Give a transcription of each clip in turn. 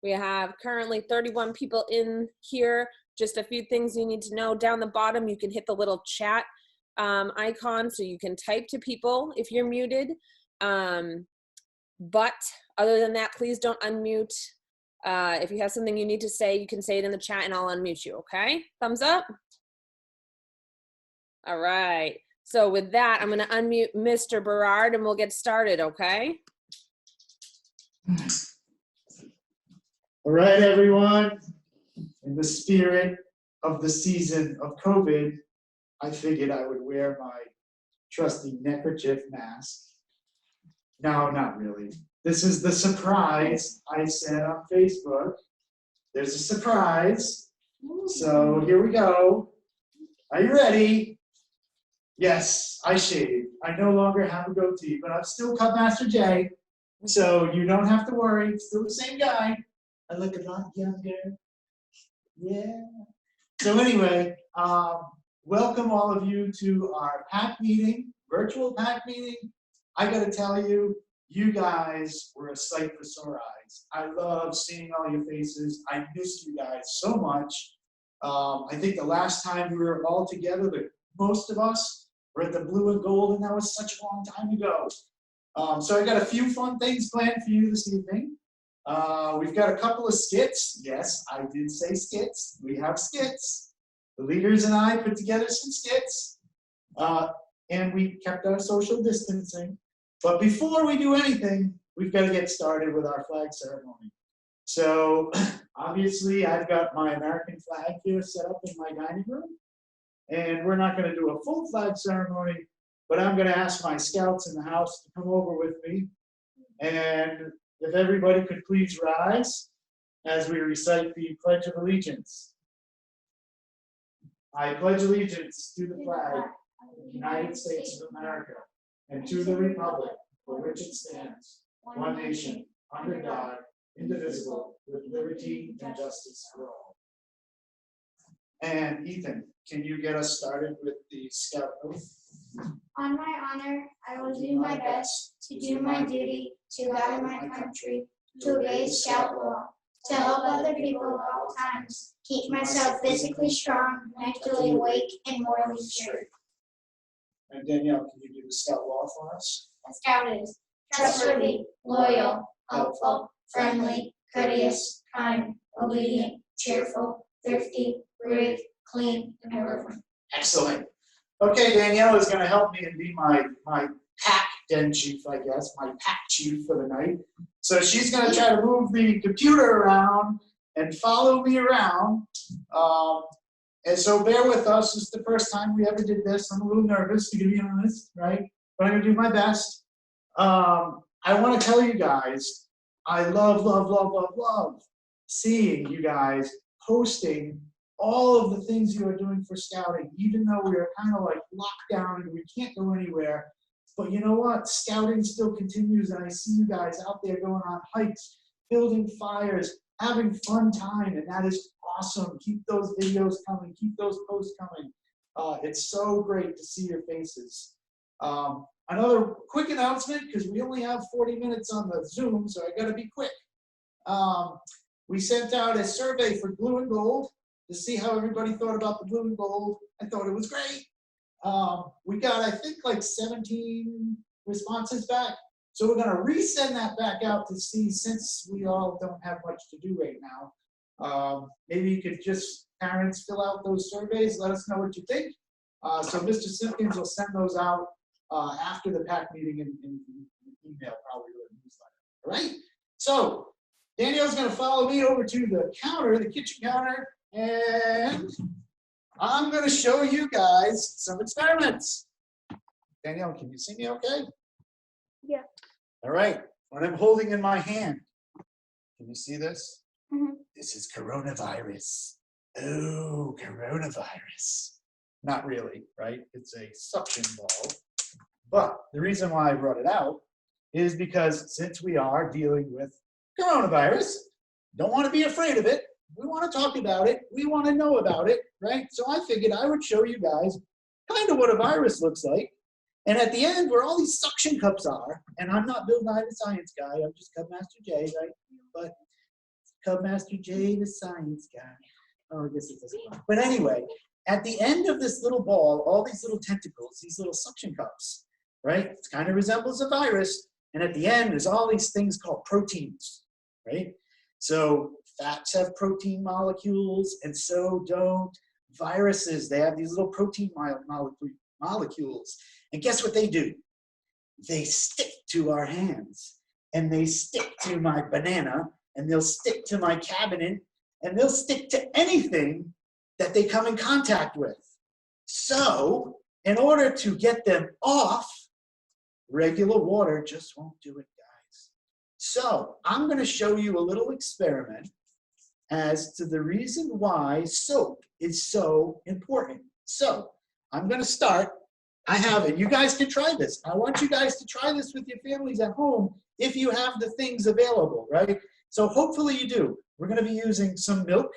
We have currently 31 people in here. Just a few things you need to know. Down the bottom, you can hit the little chat icon so you can type to people if you're muted. But other than that, please don't unmute. If you have something you need to say, you can say it in the chat and I'll unmute you, okay? Thumbs up? All right. So with that, I'm gonna unmute Mr. Berard and we'll get started, okay? All right, everyone. In the spirit of the season of COVID, I figured I would wear my trusty neckerchief mask. No, not really. This is the surprise I said on Facebook. There's a surprise. So here we go. Are you ready? Yes, I shaved. I no longer have a goatee, but I'm still Cub Master J. So you don't have to worry. Still the same guy. I look a lot younger. Yeah. So anyway, welcome all of you to our pack meeting, virtual pack meeting. I got to tell you, you guys were a sight for sore eyes. I love seeing all your faces. I miss you guys so much. I think the last time we were all together, most of us were at the Blue and Gold, and that was such a long time ago. So I got a few fun things planned for you this evening. We've got a couple of skits. Yes, I did say skits. We have skits. The leaders and I put together some skits, and we kept our social distancing. But before we do anything, we've got to get started with our flag ceremony. So obviously, I've got my American flag here set up in my dining room, and we're not going to do a full flag ceremony, but I'm going to ask my scouts in the house to come over with me. And if everybody could please rise as we recite the Pledge of Allegiance. I pledge allegiance to the flag of the United States of America and to the republic for which it stands, one nation, under God, indivisible, with liberty and justice for all. And Ethan, can you get us started with the scout oath? On my honor, I will do my best to do my duty to God and my country, to obey scout law, to help other people at all times, keep myself physically strong, mentally awake, and morally sure. And Danielle, can you do the scout law for us? A scout is trustworthy, loyal, helpful, friendly, courteous, kind, obedient, cheerful, thrifty, brave, clean, and reverent. Excellent. Okay, Danielle is going to help me and be my pack den chief, I guess, my pack chief for the night. So she's going to try to move the computer around and follow me around. And so bear with us. This is the first time we ever did this. I'm a little nervous, to be honest, right? But I'm going to do my best. I want to tell you guys, I love seeing you guys posting all of the things you are doing for scouting, even though we are kind of like locked down and we can't go anywhere. But you know what? Scouting still continues, and I see you guys out there going on hikes, building fires, having fun time, and that is awesome. Keep those videos coming. Keep those posts coming. It's so great to see your faces. Another quick announcement, because we only have 40 minutes on the Zoom, so I got to be quick. We sent out a survey for Blue and Gold to see how everybody thought about the Blue and Gold. I thought it was great. We got, I think, like 17 responses back. So we're going to resend that back out to see, since we all don't have much to do right now. Maybe you could just, parents, fill out those surveys. Let us know what you think. So Mr. Simpkins will send those out after the pack meeting in email, probably, or newsletter. All right? So Danielle's going to follow me over to the counter, the kitchen counter, and I'm going to show you guys some experiments. Danielle, can you see me okay? Yeah. All right. What I'm holding in my hand, can you see this? Mm-hmm. This is coronavirus. Oh, coronavirus. Not really, right? It's a suction ball. But the reason why I brought it out is because since we are dealing with coronavirus, don't want to be afraid of it. We want to talk about it. We want to know about it, right? So I figured I would show you guys kind of what a virus looks like. And at the end, where all these suction cups are, and I'm not Bill Nye the Science Guy, I'm just Cub Master J, right? But Cub Master J, the science guy. Oh, I guess it doesn't work. But anyway, at the end of this little ball, all these little tentacles, these little suction cups, right? It kind of resembles a virus. And at the end, there's all these things called proteins, right? So fats have protein molecules, and so don't viruses. They have these little protein molecules. And guess what they do? They stick to our hands, and they stick to my banana, and they'll stick to my cabinet, and they'll stick to anything that they come in contact with. So in order to get them off, regular water just won't do it, guys. So I'm going to show you a little experiment as to the reason why soap is so important. So I'm going to start. I have it. You guys can try this. I want you guys to try this with your families at home if you have the things available, right? So hopefully you do. We're going to be using some milk,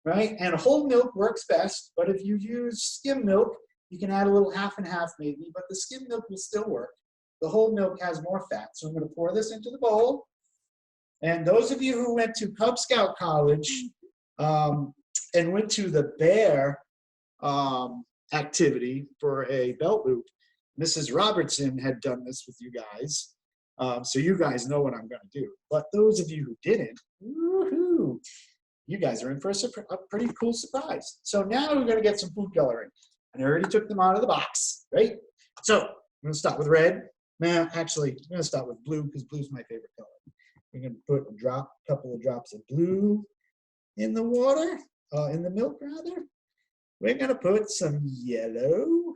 right? And whole milk works best, but if you use skim milk, you can add a little half and half maybe, but the skim milk will still work. The whole milk has more fat. So I'm going to pour this into the bowl. And those of you who went to Cub Scout College and went to the bear activity for a belt loop, Mrs. Robertson had done this with you guys. So you guys know what I'm going to do. But those of you who didn't, woohoo, you guys are in for a pretty cool surprise. So now we're going to get some food coloring. And I already took them out of the box, right? So I'm going to start with red. Now, actually, I'm going to start with blue because blue's my favorite color. We're going to put a couple of drops of blue in the water, in the milk rather. We're going to put some yellow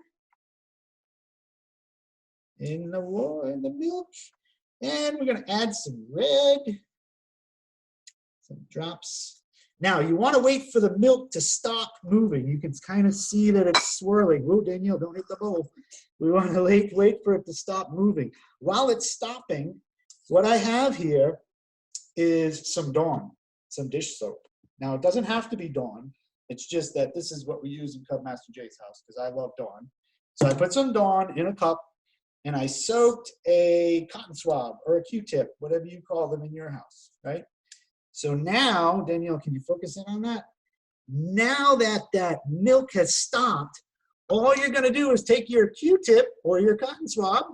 in the water, in the milk. And we're going to add some red, some drops. Now, you want to wait for the milk to stop moving. You can kind of see that it's swirling. Whoa, Danielle, don't hit the bowl. We want to wait for it to stop moving. While it's stopping, what I have here is some Dawn, some dish soap. Now, it doesn't have to be Dawn. It's just that this is what we use in Cub Master Jay's house because I love Dawn. So I put some Dawn in a cup, and I soaked a cotton swab or a Q-tip, whatever you call them in your house, right? So now, Danielle, can you focus in on that? Now that that milk has stopped, all you're going to do is take your Q-tip or your cotton swab,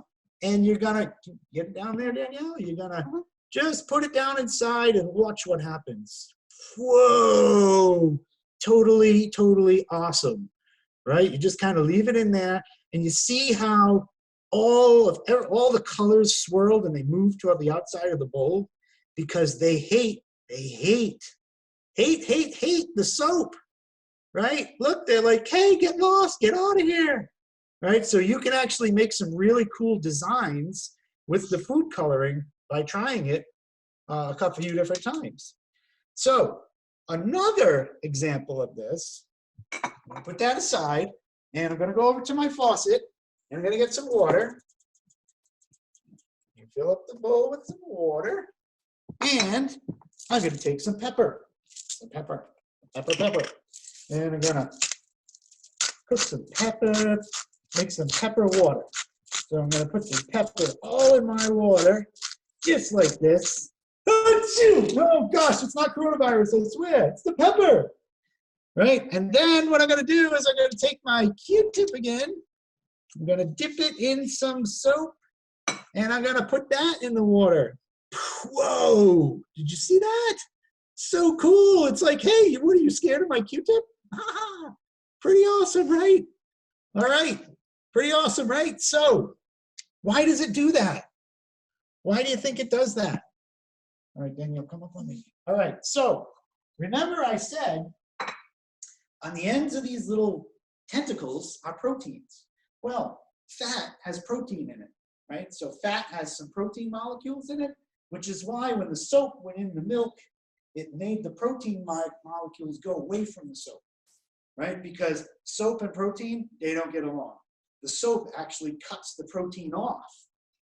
and you're going to get it down there, Danielle. You're going to just put it down inside and watch what happens. Whoa! Totally, totally awesome, right? You just kind of leave it in there, and you see how all the colors swirled and they move toward the outside of the bowl because they hate the soap, right? Look, they're like, hey, get lost, get out of here, right? So you can actually make some really cool designs with the food coloring by trying it a couple of different times. So another example of this, I'm gonna put that aside, and I'm gonna go over to my faucet, and I'm gonna get some water. Fill up the bowl with some water, and I'm gonna take some pepper. Pepper. And I'm gonna cook some pepper, make some pepper water. So I'm gonna put some pepper all in my water, just like this. Oh gosh, it's not coronavirus, I swear, it's the pepper. Right, and then what I'm gonna do is I'm gonna take my Q-tip again. I'm gonna dip it in some soap, and I'm gonna put that in the water. Whoa, did you see that? So cool. It's like, hey, what are you scared of my Q-tip? Pretty awesome, right? All right, pretty awesome, right? So why does it do that? Why do you think it does that? All right, Daniel, come up on me. All right, so remember I said on the ends of these little tentacles are proteins. Well, fat has protein in it, right? So fat has some protein molecules in it, which is why when the soap went in the milk, it made the protein molecules go away from the soap, right? Because soap and protein, they don't get along. The soap actually cuts the protein off.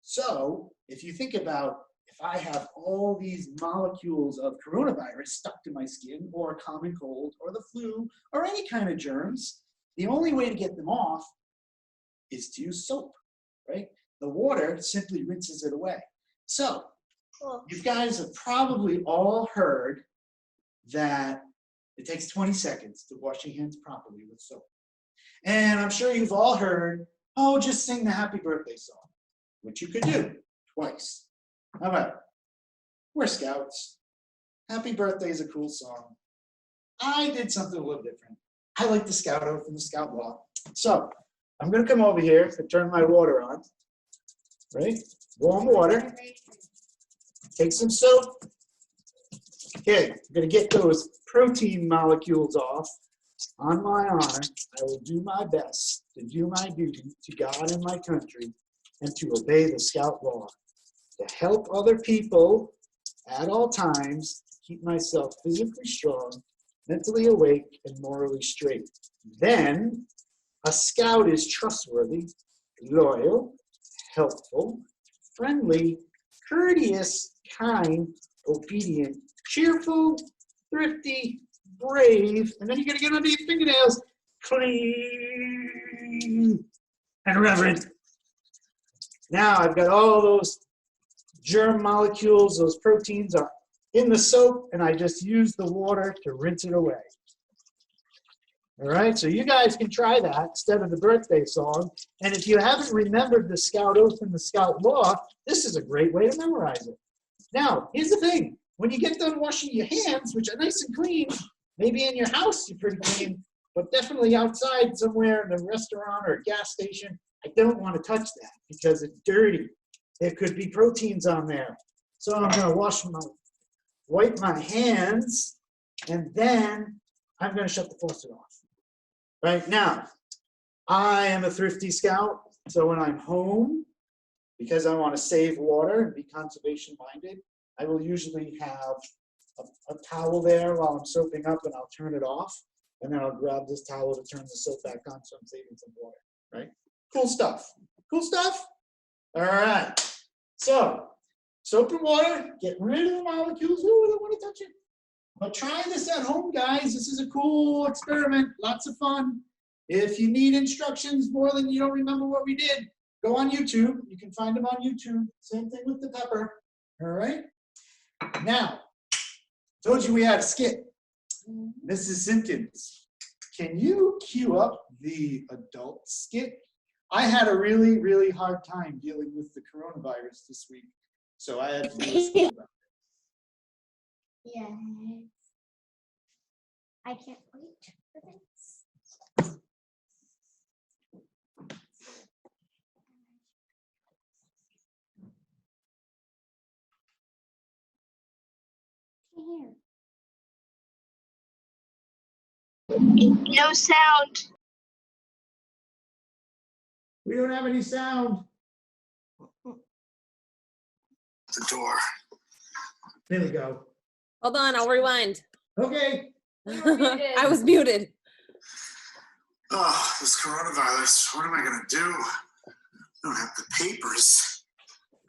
So if you think about, if I have all these molecules of coronavirus stuck to my skin, or a common cold, or the flu, or any kind of germs, the only way to get them off is to use soap, right? The water simply rinses it away. So you guys have probably all heard that it takes 20 seconds to wash your hands properly with soap. And I'm sure you've all heard, oh, just sing the happy birthday song, which you could do twice. However, we're scouts. Happy birthday is a cool song. I did something a little different. I like the scout oath and the scout law. So I'm going to come over here and turn my water on. Right? Warm water. Take some soap. Okay, I'm going to get those protein molecules off. On my honor, I will do my best to do my duty to God and my country and to obey the scout law, to help other people at all times, keep myself physically strong, mentally awake, and morally straight. Then, a scout is trustworthy, loyal, helpful, friendly, courteous, kind, obedient, cheerful, thrifty, brave, and then you're going to get under your fingernails, clean, and reverent. Now I've got all those germ molecules, those proteins are in the soap, and I just use the water to rinse it away. All right, so you guys can try that instead of the birthday song. And if you haven't remembered the scout oath and the scout law, this is a great way to memorize it. Now, here's the thing. When you get done washing your hands, which are nice and clean, maybe in your house you're pretty clean, but definitely outside somewhere in a restaurant or a gas station, I don't want to touch that because it's dirty. There could be proteins on there. So I'm going to wipe my hands, and then I'm going to shut the faucet off. Right now, I am a thrifty scout, so when I'm home, because I want to save water and be conservation minded, I will usually have a towel there while I'm soaping up, and I'll turn it off, and then I'll grab this towel to turn the soap back on, so I'm saving some water, right? Cool stuff. Cool stuff? All right. So, soap and water, get rid of the molecules. Ooh, I don't want to touch it. But try this at home, guys. This is a cool experiment. Lots of fun. If you need instructions more than you don't remember what we did, go on YouTube. You can find them on YouTube. Same thing with the pepper. All right? Now, told you we had a skit. Mrs. Simpkins, can you cue up the adult skit? I had a really, really hard time dealing with the coronavirus this week, so I had to do a skit about it. Yes. I can't wait for this. Here. No sound. We don't have any sound. The door. There we go. Hold on, I'll rewind. Okay. I was muted. Oh, this coronavirus. What am I going to do? I don't have the papers.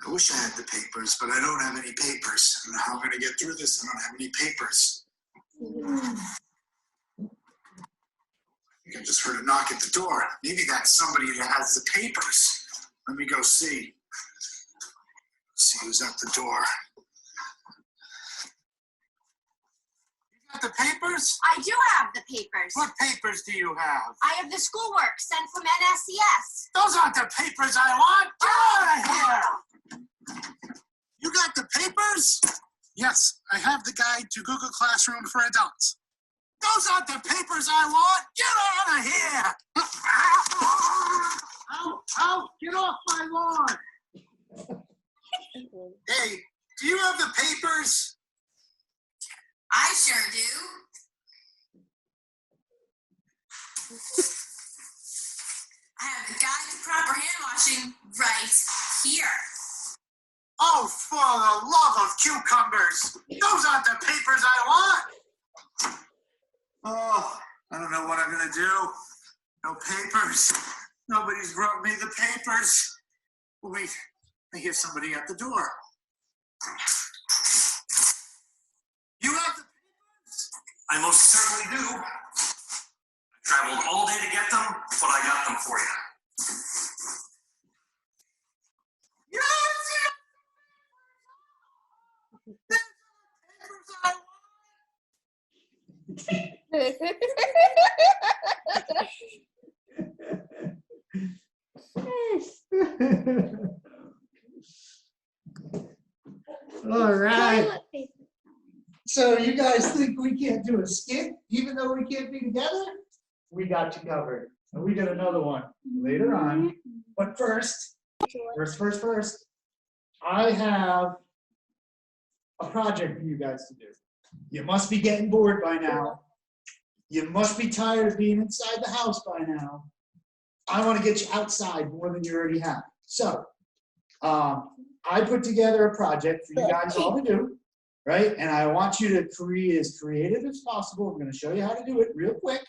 I wish I had the papers, but I don't have any papers. I don't know how I'm going to get through this. I don't have any papers. I think I just heard a knock at the door. Maybe that's somebody that has the papers. Let me go see. See who's at the door. You got the papers? I do have the papers. What papers do you have? I have the schoolwork sent from NSCS. Those aren't the papers I want. Get out of here! You got the papers? Yes, I have the guide to Google Classroom for adults. Those aren't the papers I want. Get out of here! Out! Get off my lawn! Hey, do you have the papers? I sure do. I have the guide to proper hand washing right here. Oh, for the love of cucumbers! Those aren't the papers I want! Oh, I don't know what I'm gonna do. No papers. Nobody's brought me the papers. Wait, I hear somebody at the door. You have the papers? I most certainly do. I traveled all day to get them, but I got them for you. Yes! There's the papers I want! All right. Toilet paper. So you guys think we can't do a skit, even though we can't be together? We got you covered. And we got another one later on. But first, I have a project for you guys to do. You must be getting bored by now. You must be tired of being inside the house by now. I want to get you outside more than you already have. So, I put together a project for you guys all to do, right? And I want you to be as creative as possible. I'm going to show you how to do it real quick,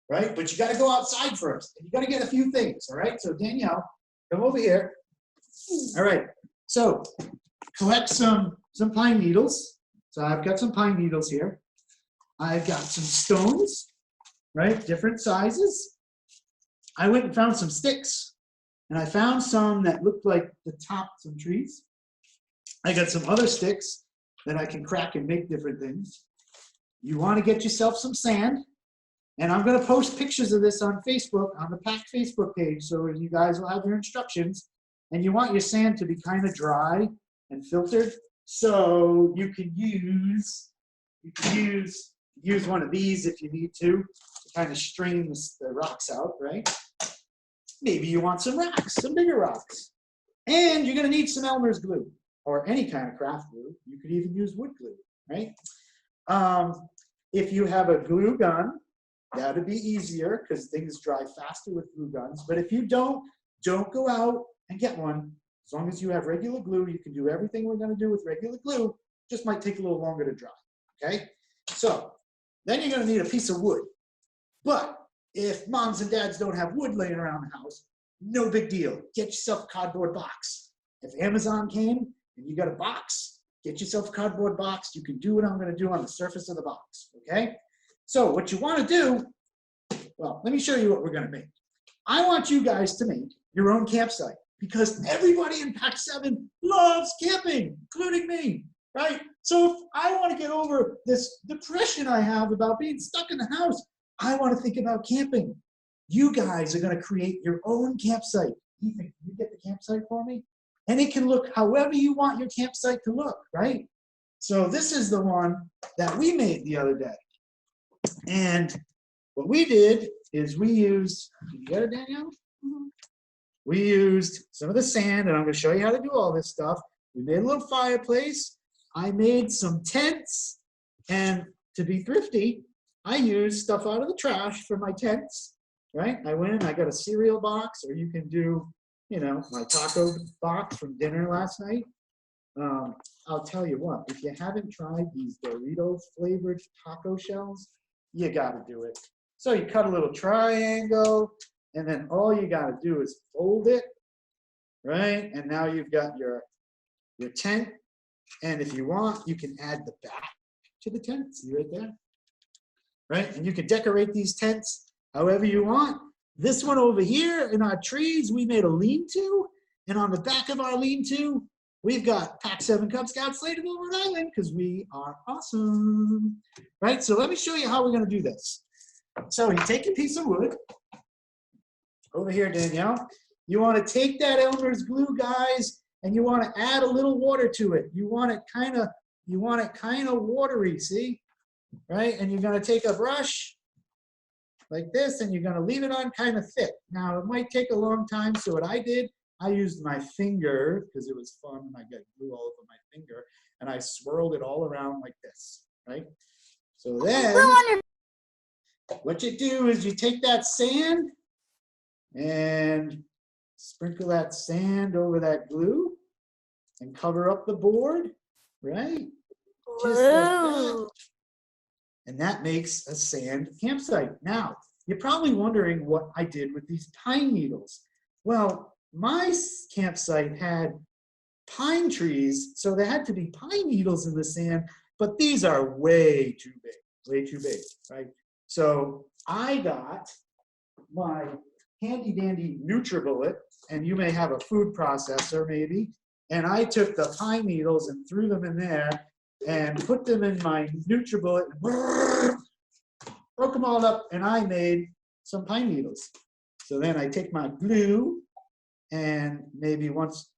right? But you got to go outside first. And you got to get a few things, all right? So Danielle, come over here. All right. So collect some pine needles. So I've got some pine needles here. I've got some stones, right? Different sizes. I went and found some sticks. And I found some that looked like the tops of trees. I got some other sticks that I can crack and make different things. You want to get yourself some sand. And I'm going to post pictures of this on Facebook, on the Pack Facebook page, so you guys will have your instructions. And you want your sand to be kind of dry and filtered. So you can use one of these if you need to kind of strain the rocks out, right? Maybe you want some rocks, some bigger rocks. And you're going to need some Elmer's glue or any kind of craft glue. You could even use wood glue, right? If you have a glue gun, that would be easier because things dry faster with glue guns. But if you don't go out and get one. As long as you have regular glue, you can do everything we're going to do with regular glue. Just might take a little longer to dry, okay? So then you're going to need a piece of wood. But if moms and dads don't have wood laying around the house, no big deal. Get yourself a cardboard box. If Amazon came and you got a box, get yourself a cardboard box. You can do what I'm going to do on the surface of the box, okay? So what you want to do, well, let me show you what we're going to make. I want you guys to make your own campsite because everybody in Pack 7 loves camping, including me, right? So if I want to get over this depression I have about being stuck in the house, I want to think about camping. You guys are going to create your own campsite. Ethan, can you get the campsite for me? And it can look however you want your campsite to look, right? So this is the one that we made the other day. And what we did is we used, did you get it, Danielle? Mm-hmm. We used some of the sand, and I'm going to show you how to do all this stuff. We made a little fireplace. I made some tents, and to be thrifty, I used stuff out of the trash for my tents, right? I went and I got a cereal box, or you can do, you know, my taco box from dinner last night. I'll tell you what, if you haven't tried these Doritos flavored taco shells, you got to do it. So you cut a little triangle, and then all you got to do is fold it, right? And now you've got your tent. And if you want, you can add the back to the tent. See right there? Right? And you can decorate these tents however you want. This one over here in our trees, we made a lean-to. And on the back of our lean-to, we've got Pack 7 Cub Scouts Slatersville, Rhode Island, because we are awesome. Right? So let me show you how we're going to do this. So you take a piece of wood. Over here, Danielle. You want to take that Elmer's glue, guys, and you want to add a little water to it. You want it kind of watery, see? Right? And you're going to take a brush like this, and you're going to leave it on kind of thick. Now, it might take a long time, so what I did, I used my finger, because it was fun, and I got glue all over my finger, and I swirled it all around like this, right? So then, what you do is you take that sand, and sprinkle that sand over that glue, and cover up the board, right? Just like that. And that makes a sand campsite. Now, you're probably wondering what I did with these pine needles. Well, my campsite had pine trees, so there had to be pine needles in the sand, but these are way too big, right? So I got my handy dandy NutriBullet, and you may have a food processor maybe, and I took the pine needles and threw them in there and put them in my NutriBullet, broke them all up, and I made some pine needles. So then I take my glue, and maybe once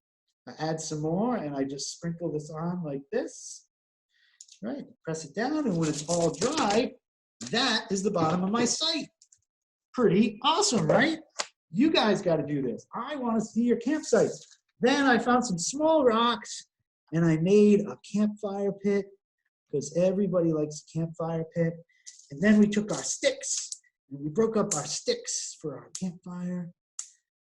I add some more, and I just sprinkle this on like this, right? Press it down, and when it's all dry, that is the bottom of my site. Pretty awesome, right? You guys got to do this. I want to see your campsite. Then I found some small rocks, and I made a campfire pit, because everybody likes a campfire pit. And then we took our sticks, and we broke up our sticks for our campfire,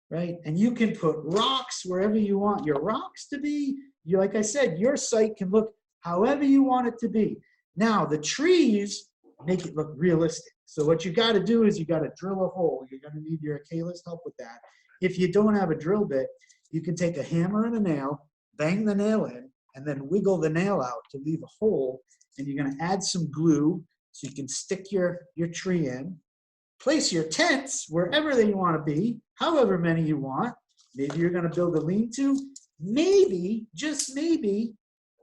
right? And you can put rocks wherever you want your rocks to be. Like I said, your site can look however you want it to be. Now, the trees make it look realistic. So what you got to do is you got to drill a hole. You're going to need your Kayla's help with that. If you don't have a drill bit, you can take a hammer and a nail, bang the nail in, and then wiggle the nail out to leave a hole. And you're going to add some glue so you can stick your tree in. Place your tents wherever they want to be, however many you want. Maybe you're going to build a lean-to. Maybe, just maybe,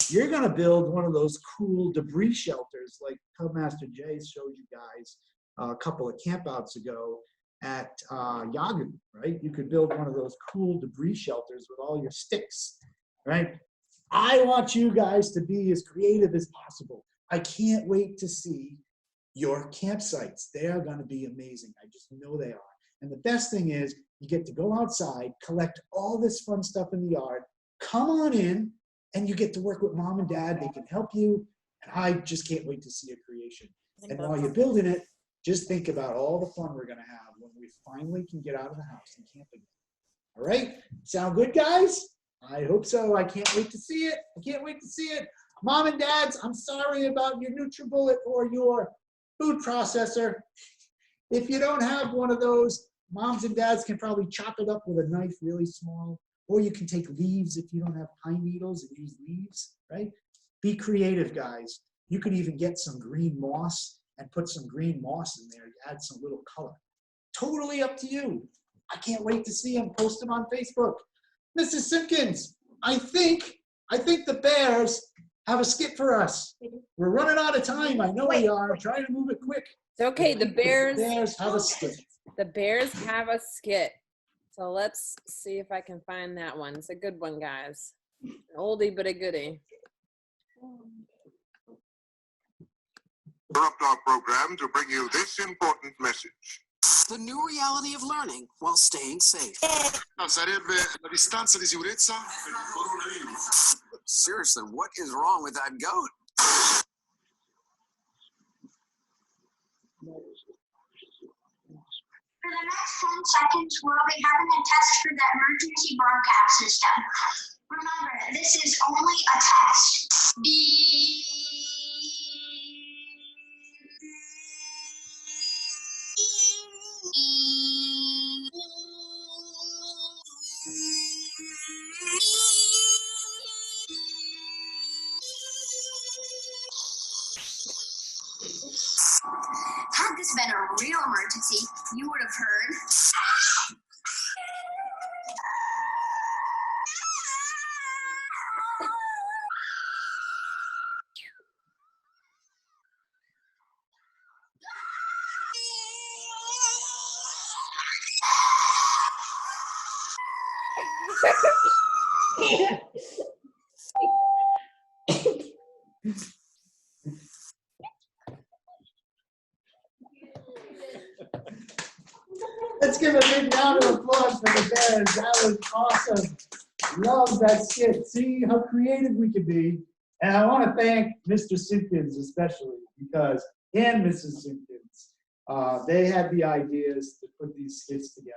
you're going to build one of those cool debris shelters like Cub Master Jay showed you guys a couple of campouts ago at Yagu, right? You could build one of those cool debris shelters with all your sticks, right? I want you guys to be as creative as possible. I can't wait to see your campsites. They are going to be amazing. I just know they are. And the best thing is you get to go outside, collect all this fun stuff in the yard, come on in, and you get to work with mom and dad. They can help you. And I just can't wait to see your creation. And while you're building it, just think about all the fun we're going to have when we finally can get out of the house and camp again. All right? Sound good, guys? I hope so. I can't wait to see it. I can't wait to see it. Mom and dads, I'm sorry about your NutriBullet or your food processor. If you don't have one of those, moms and dads can probably chop it up with a knife really small, or you can take leaves if you don't have pine needles and use leaves, right? Be creative, guys. You could even get some green moss and put some green moss in there, add some little color. Totally up to you. I can't wait to see them, post them on Facebook. Mrs. Simpkins, I think the Bears have a skit for us. We're running out of time. I know we are. I'm trying to move it quick. It's okay. The Bears have a skit. The Bears have a skit. So let's see if I can find that one. It's a good one, guys. An oldie but a goodie. Interrupt our program to bring you this important message. The new reality of learning while staying safe. No, sarebbe la distanza di sicurezza. Seriously, what is wrong with that goat? For the next 10 seconds, we'll be having a test for the emergency broadcast system. Remember, this is only a test. Had this been a real emergency, you would have heard. Let's give a big round of applause for the Bears. That was awesome. Love that skit. See how creative we can be. And I want to thank Mr. Simpkins especially, because and Mrs. Simpkins, they had the ideas to put these skits together.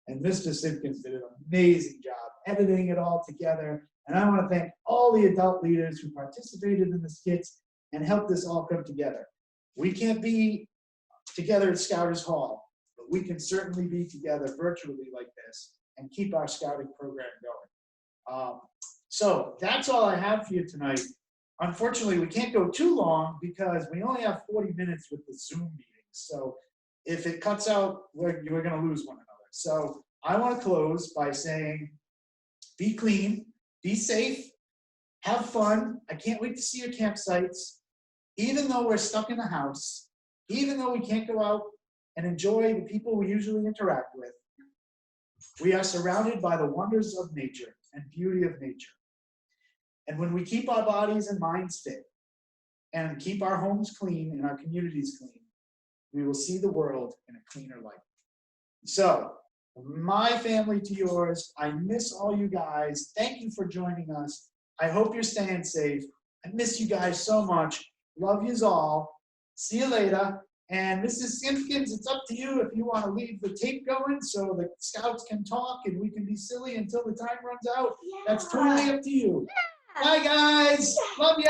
And Mr. Simpkins did an amazing job editing it all together. And I want to thank all the adult leaders who participated in the skits and helped this all come together. We can't be together at Scouters Hall, but we can certainly be together virtually like this and keep our scouting program going. So that's all I have for you tonight. Unfortunately, we can't go too long because we only have 40 minutes with the Zoom meeting. So if it cuts out, we're going to lose one another. So I want to close by saying, be clean, be safe, have fun. I can't wait to see your campsites. Even though we're stuck in the house, even though we can't go out and enjoy the people we usually interact with, we are surrounded by the wonders of nature and beauty of nature. And when we keep our bodies and minds fit and keep our homes clean and our communities clean, we will see the world in a cleaner light. So, from my family to yours, I miss all you guys. Thank you for joining us. I hope you're staying safe. I miss you guys so much. Love yous all. See you later. And Mrs. Simpkins, it's up to you if you want to leave the tape going so the scouts can talk and we can be silly until the time runs out. That's totally up to you. Bye, guys. Love you.